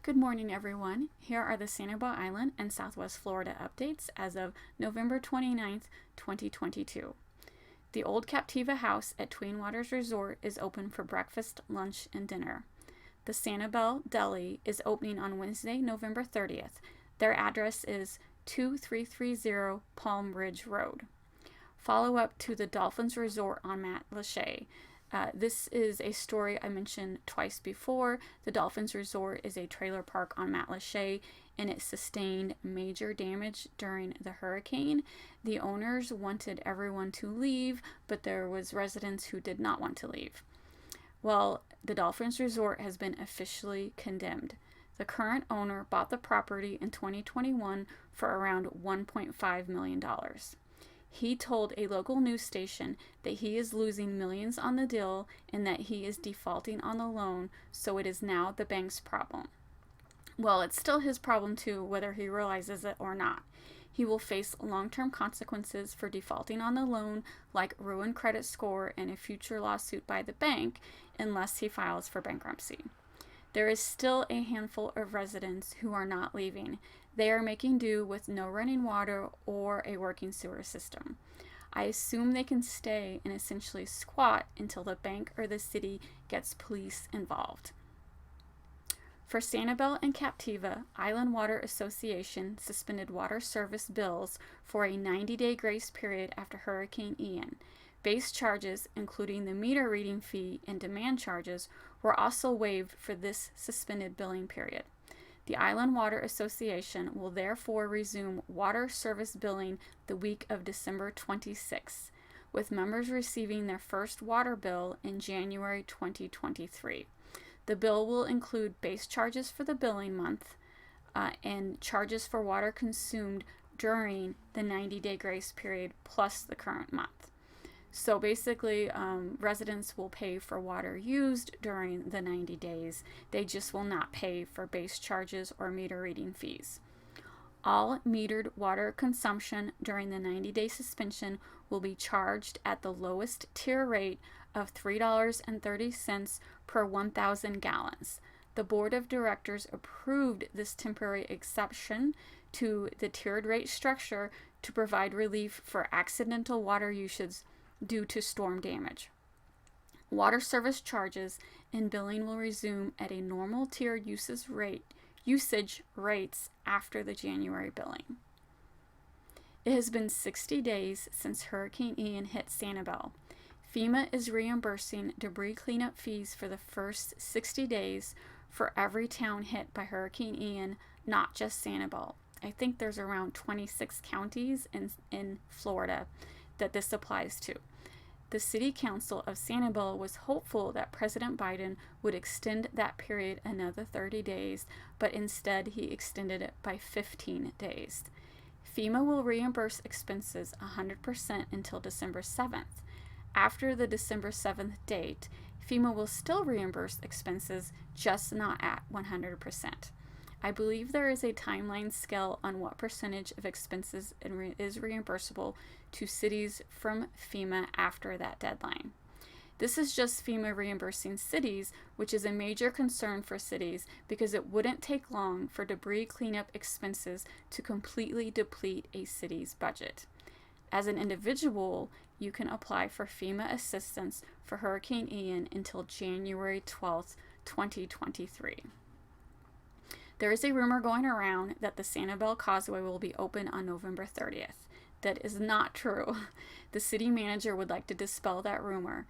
Good morning, everyone. Here are the Sanibel Island and Southwest Florida updates as of November 29th, 2022. The old Captiva House at Twin Waters Resort is open for breakfast, lunch, and dinner. The Sanibel Deli is opening on Wednesday, November 30th. Their address is 2330 Palm Ridge Road. Follow up to the Dolphins Resort on Matlacha. This is a story I mentioned twice before. The Dolphins Resort is a trailer park on Matlacha, and it sustained major damage during the hurricane. The owners wanted everyone to leave, but there was residents who did not want to leave. Well, the Dolphins Resort has been officially condemned. The current owner bought the property in 2021 for around $1.5 million. He told a local news station that he is losing millions on the deal and that he is defaulting on the loan, so it is now the bank's problem. Well, it's still his problem too, whether he realizes it or not. He will face long-term consequences for defaulting on the loan, like ruined credit score and a future lawsuit by the bank, unless he files for bankruptcy. There is still a handful of residents who are not leaving. They are making do with no running water or a working sewer system. I assume they can stay and essentially squat until the bank or the city gets police involved. For Sanibel and Captiva, Island Water Association suspended water service bills for a 90-day grace period after Hurricane Ian. Base charges, including the meter reading fee and demand charges, were also waived for this suspended billing period. The Island Water Association will therefore resume water service billing the week of December 26, with members receiving their first water bill in January 2023. The bill will include base charges for the billing month and charges for water consumed during the 90-day grace period plus the current month. So basically, residents will pay for water used during the 90 days. They just will not pay for base charges or meter reading fees. All metered water consumption during the 90-day suspension will be charged at the lowest tier rate of $3.30 per 1,000 gallons. The Board of Directors approved this temporary exception to the tiered rate structure to provide relief for accidental water usage due to storm damage. Water service charges and billing will resume at a normal tiered usage rates after the January billing. It has been 60 days since Hurricane Ian hit Sanibel. FEMA is reimbursing debris cleanup fees for the first 60 days for every town hit by Hurricane Ian, not just Sanibel. I think there's around 26 counties in Florida that this applies to. The City Council of Sanibel was hopeful that President Biden would extend that period another 30 days, but instead he extended it by 15 days. FEMA will reimburse expenses 100% until December 7th. After the December 7th date, FEMA will still reimburse expenses, just not at 100%. I believe there is a timeline scale on what percentage of expenses is reimbursable to cities from FEMA after that deadline. This is just FEMA reimbursing cities, which is a major concern for cities because it wouldn't take long for debris cleanup expenses to completely deplete a city's budget. As an individual, you can apply for FEMA assistance for Hurricane Ian until January 12th, 2023. There is a rumor going around that the Sanibel Causeway will be open on November 30th. That is not true. The city manager would like to dispel that rumor.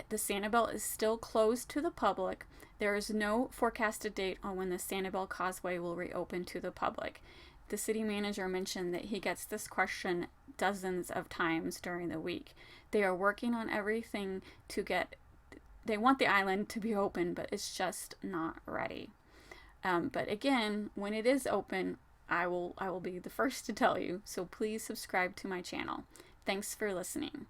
The Sanibel is still closed to the public. There is no forecasted date on when the Sanibel Causeway will reopen to the public. The city manager mentioned that he gets this question dozens of times during the week. They are working on everything they want the island to be open, but it's just not ready. But again, when it is open, I will be the first to tell you, so please subscribe to my channel. Thanks for listening.